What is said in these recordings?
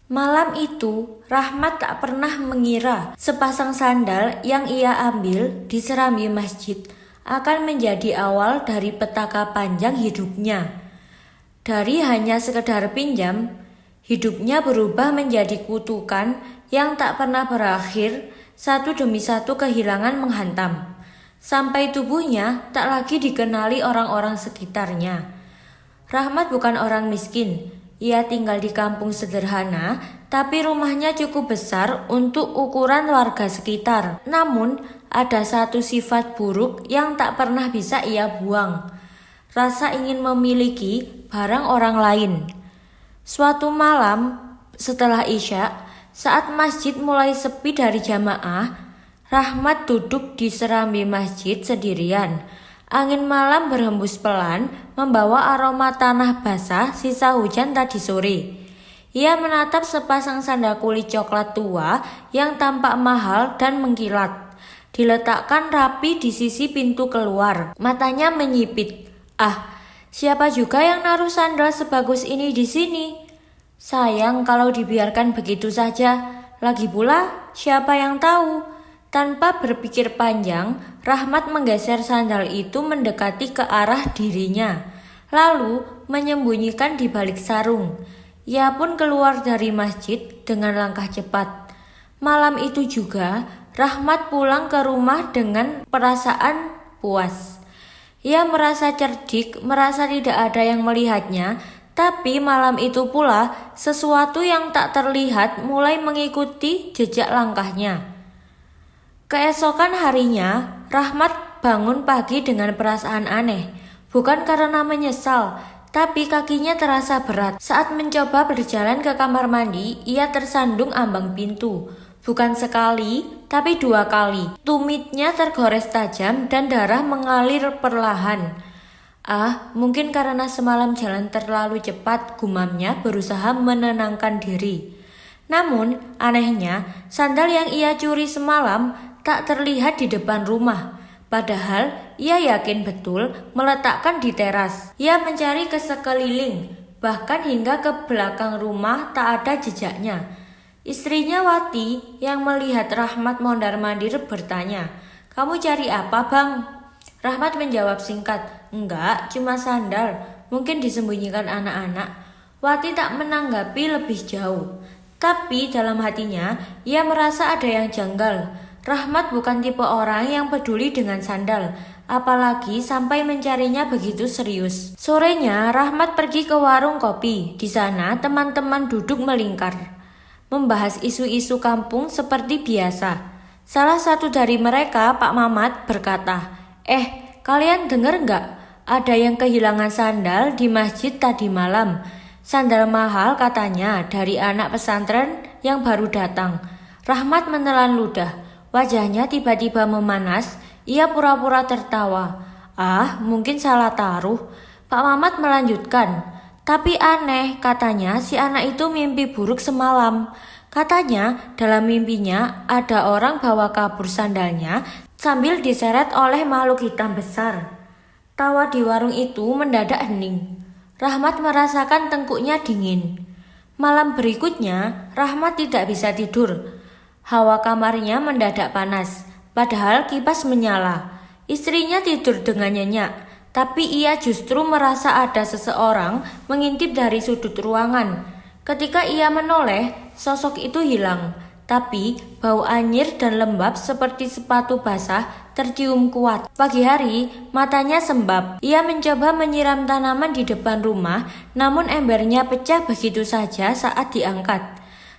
Malam itu, Rahmat tak pernah mengira sepasang sandal yang ia ambil di serambi masjid akan menjadi awal dari petaka panjang hidupnya. Dari hanya sekedar pinjam, hidupnya berubah menjadi kutukan yang tak pernah berakhir, satu demi satu kehilangan menghantam. Sampai tubuhnya tak lagi dikenali orang-orang sekitarnya. Rahmat bukan orang miskin. Ia tinggal di kampung sederhana, tapi rumahnya cukup besar untuk ukuran warga sekitar. Namun, ada satu sifat buruk yang tak pernah bisa ia buang. Rasa ingin memiliki barang orang lain. Suatu malam setelah Isya, saat masjid mulai sepi dari jamaah, Rahmat duduk di serambi masjid sendirian. Angin malam berhembus pelan, membawa aroma tanah basah sisa hujan tadi sore. Ia menatap sepasang sandal kulit coklat tua yang tampak mahal dan mengkilat. Diletakkan rapi di sisi pintu keluar. Matanya menyipit. Siapa juga yang naruh sandal sebagus ini di sini? Sayang kalau dibiarkan begitu saja. Lagi pula, siapa yang tahu? Tanpa berpikir panjang, Rahmat menggeser sandal itu mendekati ke arah dirinya, lalu menyembunyikan di balik sarung. Ia pun keluar dari masjid dengan langkah cepat. Malam itu juga, Rahmat pulang ke rumah dengan perasaan puas. Ia merasa cerdik, merasa tidak ada yang melihatnya, tapi malam itu pula sesuatu yang tak terlihat mulai mengikuti jejak langkahnya. Keesokan harinya, Rahmat bangun pagi dengan perasaan aneh. Bukan karena menyesal, tapi kakinya terasa berat. Saat mencoba berjalan ke kamar mandi, ia tersandung ambang pintu. Bukan sekali, tapi 2 kali. Tumitnya tergores tajam dan darah mengalir perlahan. Mungkin karena semalam jalan terlalu cepat, gumamnya berusaha menenangkan diri. Namun, anehnya, sandal yang ia curi semalam tak terlihat di depan rumah. Padahal ia yakin betul meletakkan di teras. Ia mencari ke sekeliling, bahkan hingga ke belakang rumah tak ada jejaknya. Istrinya Wati yang melihat Rahmat mondar-mandir bertanya, "Kamu cari apa, Bang?" Rahmat menjawab singkat, "Enggak, cuma sandal. Mungkin disembunyikan anak-anak." Wati tak menanggapi lebih jauh. Tapi dalam hatinya, ia merasa ada yang janggal. Rahmat bukan tipe orang yang peduli dengan sandal, apalagi sampai mencarinya begitu serius. Sorenya, Rahmat pergi ke warung kopi. Di sana, teman-teman duduk melingkar, membahas isu-isu kampung seperti biasa. Salah satu dari mereka, Pak Mamat, berkata, kalian dengar nggak? Ada yang kehilangan sandal di masjid tadi malam. Sandal mahal katanya dari anak pesantren yang baru datang." Rahmat menelan ludah. Wajahnya tiba-tiba memanas, ia pura-pura tertawa. Mungkin salah taruh. Pak Mamat melanjutkan, "Tapi aneh, katanya si anak itu mimpi buruk semalam. Katanya dalam mimpinya ada orang bawa kabur sandalnya sambil diseret oleh makhluk hitam besar." Tawa di warung itu mendadak hening. Rahmat merasakan tengkuknya dingin. Malam berikutnya, Rahmat tidak bisa tidur. Hawa kamarnya mendadak panas, padahal kipas menyala. Istrinya tidur dengan nyenyak, tapi ia justru merasa ada seseorang mengintip dari sudut ruangan. Ketika ia menoleh, sosok itu hilang, tapi bau anyir dan lembab seperti sepatu basah tercium kuat. Pagi hari, matanya sembab. Ia mencoba menyiram tanaman di depan rumah, namun embernya pecah begitu saja saat diangkat.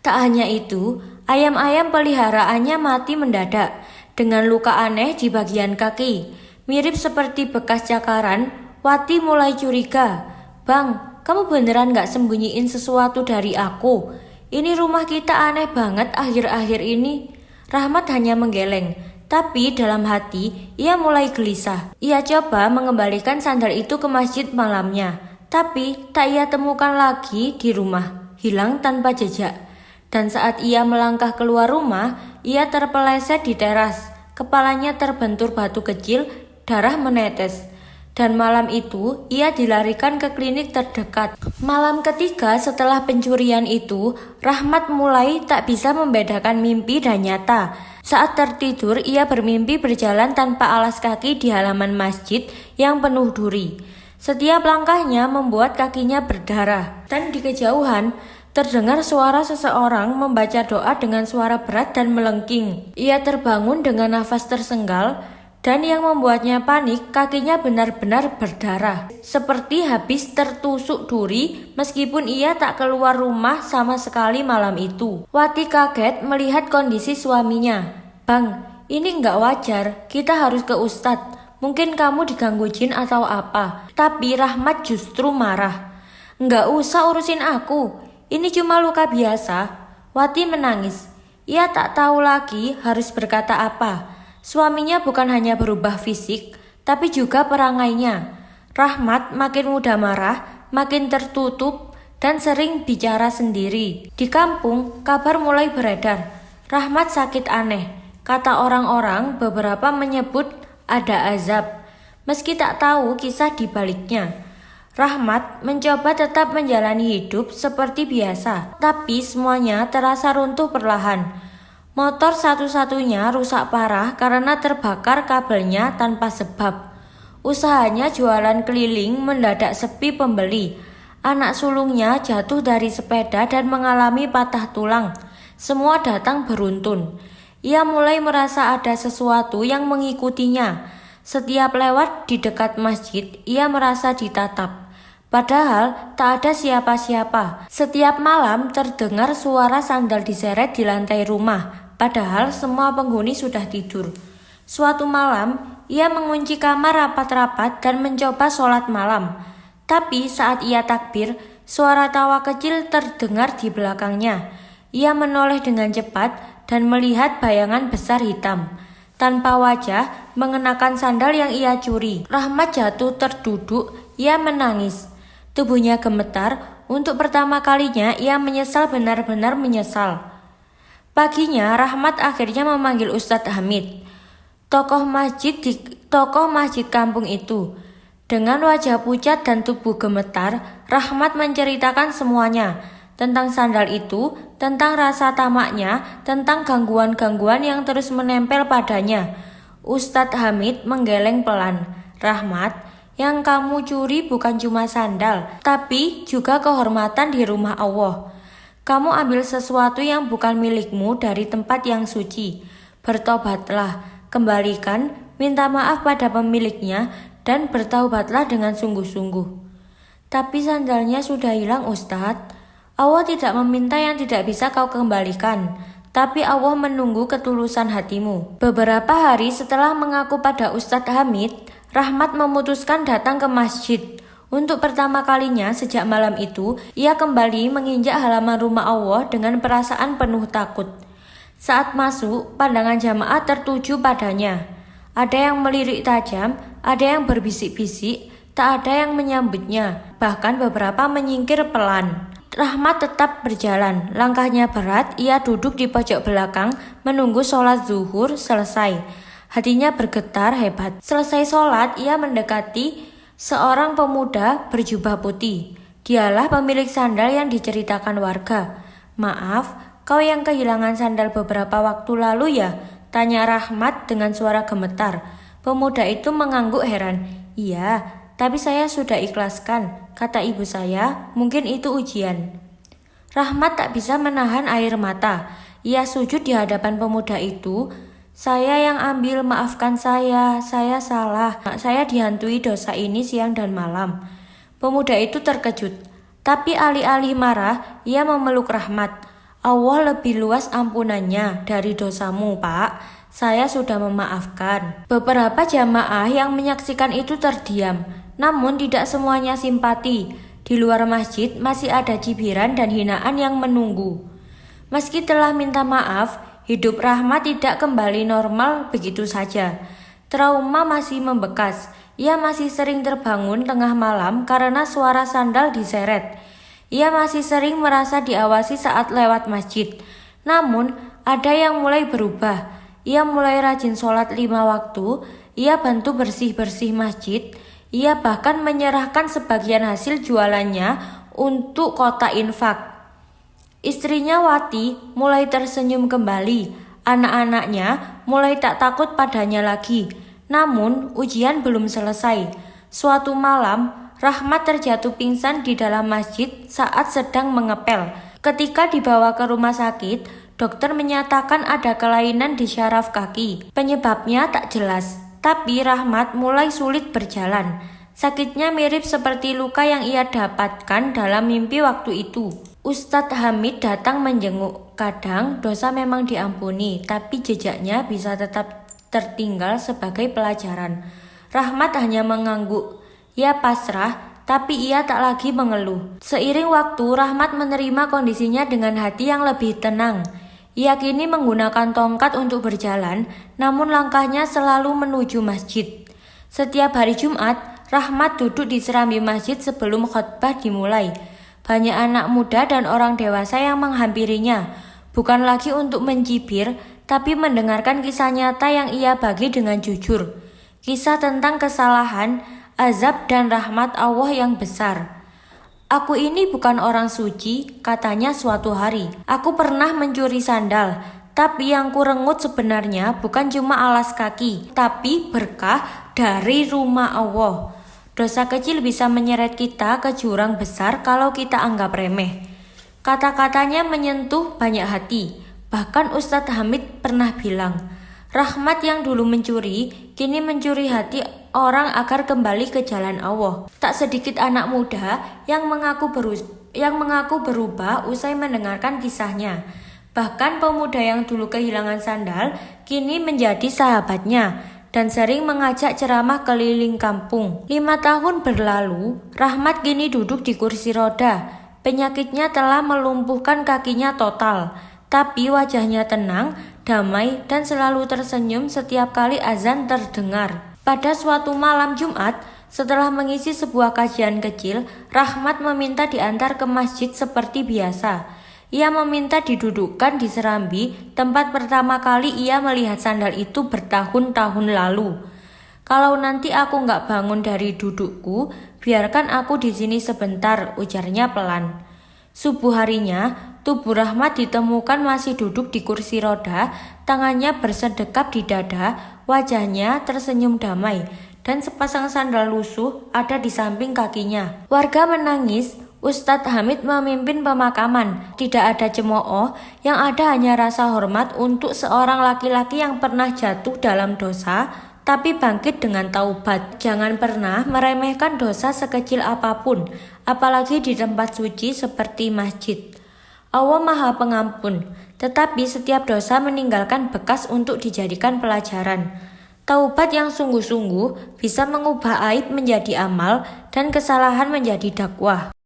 Tak hanya itu, ayam-ayam peliharaannya mati mendadak dengan luka aneh di bagian kaki, mirip seperti bekas cakaran. Wati mulai curiga. "Bang, kamu beneran gak sembunyiin sesuatu dari aku? Ini rumah kita aneh banget akhir-akhir ini." Rahmat hanya menggeleng, tapi dalam hati ia mulai gelisah. Ia coba mengembalikan sandal itu ke masjid malamnya, tapi tak ia temukan lagi di rumah, hilang tanpa jejak. Dan saat ia melangkah keluar rumah, ia terpeleset di teras. Kepalanya terbentur batu kecil, darah menetes. Dan malam itu, ia dilarikan ke klinik terdekat. Malam ketiga setelah pencurian itu, Rahmat mulai tak bisa membedakan mimpi dan nyata. Saat tertidur, ia bermimpi berjalan tanpa alas kaki di halaman masjid yang penuh duri. Setiap langkahnya membuat kakinya berdarah. Dan di kejauhan, terdengar suara seseorang membaca doa dengan suara berat dan melengking. Ia terbangun dengan nafas tersenggal, dan yang membuatnya panik, kakinya benar-benar berdarah. Seperti habis tertusuk duri, meskipun ia tak keluar rumah sama sekali malam itu. Wati kaget melihat kondisi suaminya. "Bang, ini nggak wajar, kita harus ke Ustadz. Mungkin kamu diganggu jin atau apa." Tapi Rahmat justru marah. "Nggak usah urusin aku, ini cuma luka biasa." Wati menangis. Ia tak tahu lagi harus berkata apa. Suaminya bukan hanya berubah fisik, tapi juga perangainya. Rahmat makin mudah marah, makin tertutup, dan sering bicara sendiri. Di kampung, kabar mulai beredar. Rahmat sakit aneh. Kata orang-orang, beberapa menyebut ada azab. Meski tak tahu kisah di baliknya. Rahmat mencoba tetap menjalani hidup seperti biasa, tapi semuanya terasa runtuh perlahan. Motor satu-satunya rusak parah karena terbakar kabelnya tanpa sebab. Usahanya jualan keliling mendadak sepi pembeli. Anak sulungnya jatuh dari sepeda dan mengalami patah tulang. Semua datang beruntun. Ia mulai merasa ada sesuatu yang mengikutinya. Setiap lewat di dekat masjid, ia merasa ditatap. Padahal tak ada siapa-siapa. Setiap malam terdengar suara sandal diseret di lantai rumah. Padahal semua penghuni sudah tidur. Suatu malam, ia mengunci kamar rapat-rapat dan mencoba sholat malam. Tapi saat ia takbir, suara tawa kecil terdengar di belakangnya. Ia menoleh dengan cepat dan melihat bayangan besar hitam. Tanpa wajah, mengenakan sandal yang ia curi. Rahmat jatuh terduduk, ia menangis. Tubuhnya gemetar, untuk pertama kalinya ia menyesal, benar-benar menyesal. Paginya, Rahmat akhirnya memanggil Ustadz Hamid, tokoh masjid kampung itu. Dengan wajah pucat dan tubuh gemetar, Rahmat menceritakan semuanya, tentang sandal itu, tentang rasa tamaknya, tentang gangguan-gangguan yang terus menempel padanya. Ustadz Hamid menggeleng pelan. "Rahmat, yang kamu curi bukan cuma sandal, tapi juga kehormatan di rumah Allah. Kamu ambil sesuatu yang bukan milikmu dari tempat yang suci. Bertobatlah, kembalikan, minta maaf pada pemiliknya, dan bertaubatlah dengan sungguh-sungguh." "Tapi sandalnya sudah hilang, Ustadz. Allah tidak meminta yang tidak bisa kau kembalikan, tapi Allah menunggu ketulusan hatimu." Beberapa hari setelah mengaku pada Ustadz Hamid, Rahmat memutuskan datang ke masjid. Untuk pertama kalinya sejak malam itu, ia kembali menginjak halaman rumah Allah dengan perasaan penuh takut. Saat masuk, pandangan jamaah tertuju padanya. Ada yang melirik tajam, ada yang berbisik-bisik, tak ada yang menyambutnya, bahkan beberapa menyingkir pelan. Rahmat tetap berjalan, langkahnya berat, ia duduk di pojok belakang menunggu sholat zuhur selesai. Hatinya bergetar hebat. Selesai sholat, ia mendekati seorang pemuda berjubah putih. Dialah pemilik sandal yang diceritakan warga. "Maaf, kau yang kehilangan sandal beberapa waktu lalu ya?" tanya Rahmat dengan suara gemetar. Pemuda itu mengangguk heran. "Iya, tapi saya sudah ikhlaskan. Kata ibu saya, mungkin itu ujian." Rahmat tak bisa menahan air mata. Ia sujud di hadapan pemuda itu. "Saya yang ambil, maafkan saya salah. Saya dihantui dosa ini siang dan malam." Pemuda itu terkejut, tapi alih-alih marah, ia memeluk Rahmat. "Allah lebih luas ampunannya dari dosamu, Pak. Saya sudah memaafkan." Beberapa jamaah yang menyaksikan itu terdiam, namun tidak semuanya simpati. Di luar masjid masih ada cibiran dan hinaan yang menunggu. Meski telah minta maaf, hidup Rahmat tidak kembali normal begitu saja. Trauma masih membekas. Ia masih sering terbangun tengah malam karena suara sandal diseret. Ia masih sering merasa diawasi saat lewat masjid. Namun, ada yang mulai berubah. Ia mulai rajin sholat 5 waktu. Ia bantu bersih-bersih masjid. Ia bahkan menyerahkan sebagian hasil jualannya untuk kotak infak. Istrinya Wati mulai tersenyum kembali. Anak-anaknya mulai tak takut padanya lagi. Namun ujian belum selesai. Suatu malam, Rahmat terjatuh pingsan di dalam masjid saat sedang mengepel. Ketika dibawa ke rumah sakit, dokter menyatakan ada kelainan di syaraf kaki. Penyebabnya tak jelas, tapi Rahmat mulai sulit berjalan. Sakitnya mirip seperti luka yang ia dapatkan dalam mimpi waktu itu. Ustadz Hamid datang menjenguk. Kadang dosa memang diampuni, tapi jejaknya bisa tetap tertinggal sebagai pelajaran. Rahmat hanya mengangguk. Ia pasrah, tapi ia tak lagi mengeluh. Seiring waktu, Rahmat menerima kondisinya dengan hati yang lebih tenang. Ia kini menggunakan tongkat untuk berjalan, namun langkahnya selalu menuju masjid. Setiap hari Jumat, Rahmat duduk di serambi masjid sebelum khotbah dimulai. Banyak anak muda dan orang dewasa yang menghampirinya, bukan lagi untuk mencibir, tapi mendengarkan kisah nyata yang ia bagi dengan jujur. Kisah tentang kesalahan, azab dan rahmat Allah yang besar. Aku ini bukan orang suci, katanya suatu hari. Aku pernah mencuri sandal, tapi yang kurengut sebenarnya bukan cuma alas kaki, tapi berkah dari rumah Allah. Dosa kecil bisa menyeret kita ke jurang besar kalau kita anggap remeh. Kata-katanya menyentuh banyak hati. Bahkan Ustadz Hamid pernah bilang, Rahmat yang dulu mencuri, kini mencuri hati orang agar kembali ke jalan Allah. Tak sedikit anak muda yang mengaku berubah usai mendengarkan kisahnya. Bahkan pemuda yang dulu kehilangan sandal, kini menjadi sahabatnya dan sering mengajak ceramah keliling kampung. 5 tahun berlalu, Rahmat kini duduk di kursi roda. Penyakitnya telah melumpuhkan kakinya total, tapi wajahnya tenang, damai, dan selalu tersenyum setiap kali azan terdengar. Pada suatu malam Jumat, setelah mengisi sebuah kajian kecil, Rahmat meminta diantar ke masjid seperti biasa. Ia meminta didudukkan di serambi, tempat pertama kali ia melihat sandal itu bertahun-tahun lalu. Kalau nanti aku nggak bangun dari dudukku, biarkan aku di sini sebentar, ujarnya pelan. Subuh harinya, tubuh Rahmat ditemukan masih duduk di kursi roda, tangannya bersedekap di dada, wajahnya tersenyum damai, dan sepasang sandal lusuh ada di samping kakinya. Warga menangis. Ustadz Hamid memimpin pemakaman. Tidak ada cemooh, yang ada hanya rasa hormat untuk seorang laki-laki yang pernah jatuh dalam dosa, tapi bangkit dengan taubat. Jangan pernah meremehkan dosa sekecil apapun, apalagi di tempat suci seperti masjid. Allah Maha Pengampun, tetapi setiap dosa meninggalkan bekas untuk dijadikan pelajaran. Taubat yang sungguh-sungguh bisa mengubah aib menjadi amal dan kesalahan menjadi dakwah.